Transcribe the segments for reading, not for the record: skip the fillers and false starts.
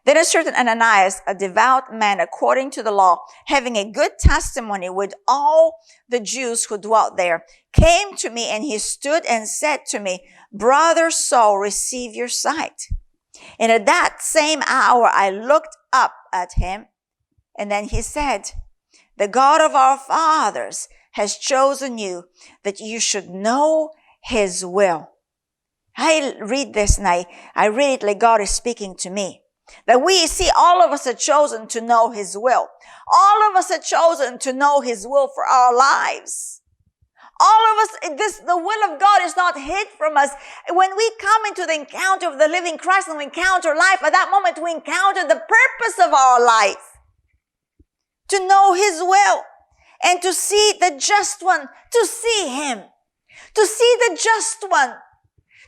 Then a certain Ananias, a devout man according to the law, having a good testimony with all the Jews who dwelt there, came to me, and he stood and said to me, Brother Saul, receive your sight. And at that same hour I looked up at him, and then he said, The God of our fathers has chosen you, that you should know his will. I read this and I read it like God is speaking to me. That we see all of us are chosen to know his will. All of us are chosen to know his will for our lives. All of us, the will of God is not hid from us. When we come into the encounter of the living Christ and we encounter life, at that moment we encounter the purpose of our life. To know his will and to see the just one, to see him, to see the just one.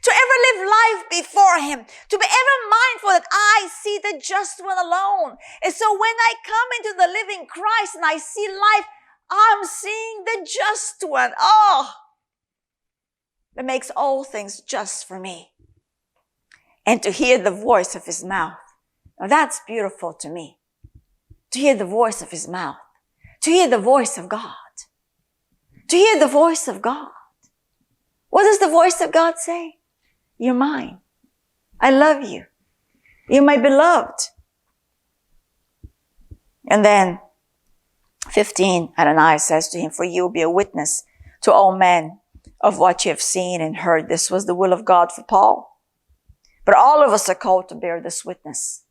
To ever live life before him, to be ever mindful that I see the just one alone. And so when I come into the living Christ and I see life, I'm seeing the just one. Oh, that makes all things just for me. And to hear the voice of his mouth. Now that's beautiful to me. To hear the voice of his mouth. To hear the voice of God. To hear the voice of God. What does the voice of God say? You're mine. I love you. You're my beloved. And then 15, Ananias says to him, For you will be a witness to all men of what you have seen and heard. This was the will of God for Paul. But all of us are called to bear this witness.